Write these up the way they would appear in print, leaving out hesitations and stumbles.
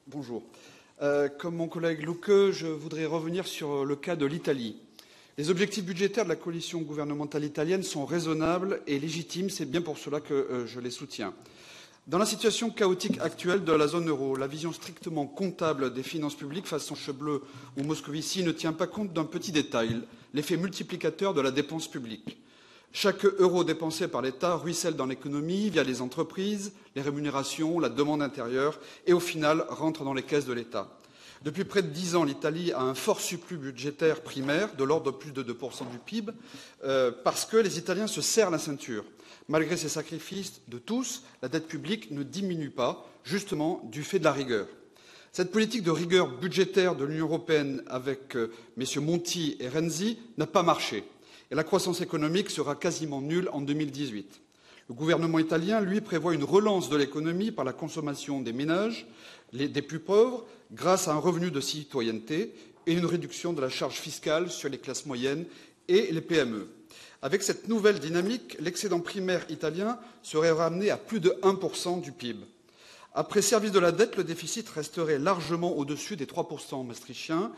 Bonjour. Comme mon collègue Lucke, je voudrais revenir sur le cas de l'Italie. Les objectifs budgétaires de la coalition gouvernementale italienne sont raisonnables et légitimes, c'est bien pour cela que je les soutiens. Dans la situation chaotique actuelle de la zone euro, la vision strictement comptable des finances publiques façon Schäuble ou Moscovici ne tient pas compte d'un petit détail, l'effet multiplicateur de la dépense publique. Chaque euro dépensé par l'État ruisselle dans l'économie via les entreprises, les rémunérations, la demande intérieure et au final rentre dans les caisses de l'État. Depuis près de 10 ans, l'Italie a un fort surplus budgétaire primaire de l'ordre de plus de 2% du PIB parce que les Italiens se serrent la ceinture. Malgré ces sacrifices de tous, la dette publique ne diminue pas, justement du fait de la rigueur. Cette politique de rigueur budgétaire de l'Union européenne avec messieurs Monti et Renzi n'a pas marché. Et la croissance économique sera quasiment nulle en 2018. Le gouvernement italien, lui, prévoit une relance de l'économie par la consommation des ménages, des plus pauvres, grâce à un revenu de citoyenneté et une réduction de la charge fiscale sur les classes moyennes et les PME. Avec cette nouvelle dynamique, l'excédent primaire italien serait ramené à plus de 1% du PIB. Après service de la dette, le déficit resterait largement au-dessus des 3% maastrichtiens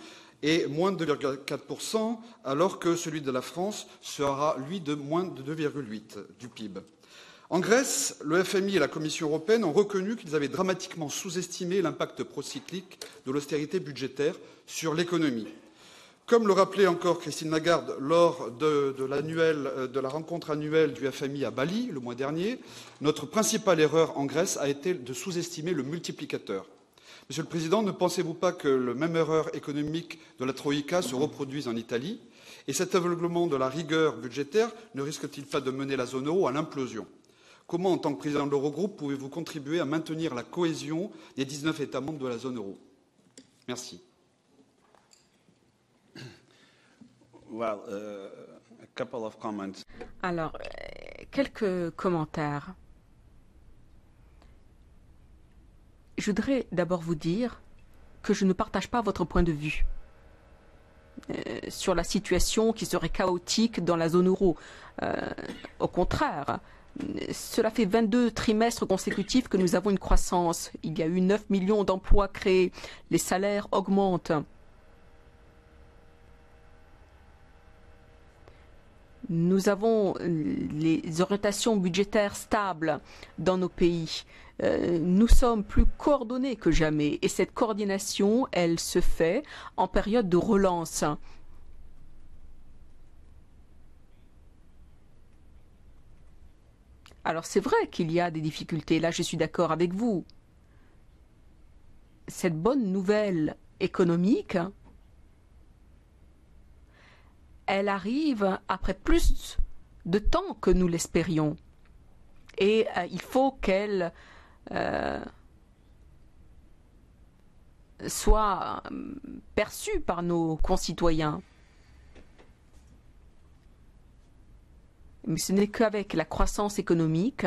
et moins de 2,4%, alors que celui de la France sera, lui, de moins de 2,8% du PIB. En Grèce, le FMI et la Commission européenne ont reconnu qu'ils avaient dramatiquement sous-estimé l'impact procyclique de l'austérité budgétaire sur l'économie. Comme le rappelait encore Christine Lagarde lors de la rencontre annuelle du FMI à Bali le mois dernier, notre principale erreur en Grèce a été de sous-estimer le multiplicateur. Monsieur le Président, ne pensez-vous pas que la même erreur économique de la Troïka se reproduise en Italie? Et cet aveuglement de la rigueur budgétaire ne risque-t-il pas de mener la zone euro à l'implosion? Comment, en tant que président de l'Eurogroupe, pouvez-vous contribuer à maintenir la cohésion des 19 États membres de la zone euro? Merci. Well, a couple of comments. Alors, quelques commentaires. Je voudrais d'abord vous dire que je ne partage pas votre point de vue sur la situation qui serait chaotique dans la zone euro. Au contraire, cela fait 22 trimestres consécutifs que nous avons une croissance. Il y a eu 9 millions d'emplois créés. Les salaires augmentent. Nous avons les orientations budgétaires stables dans nos pays. Nous sommes plus coordonnés que jamais et cette coordination, elle se fait en période de relance. Alors c'est vrai qu'il y a des difficultés, là je suis d'accord avec vous. Cette bonne nouvelle économique, elle arrive après plus de temps que nous l'espérions. Et il faut qu'elle soit perçue par nos concitoyens. Mais ce n'est qu'avec la croissance économique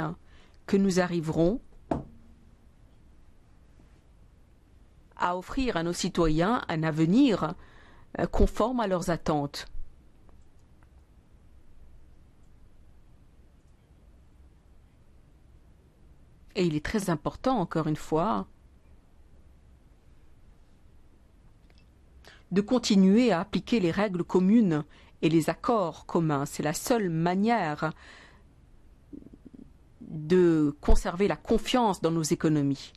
que nous arriverons à offrir à nos citoyens un avenir conforme à leurs attentes. Et il est très important, encore une fois, de continuer à appliquer les règles communes et les accords communs. C'est la seule manière de conserver la confiance dans nos économies.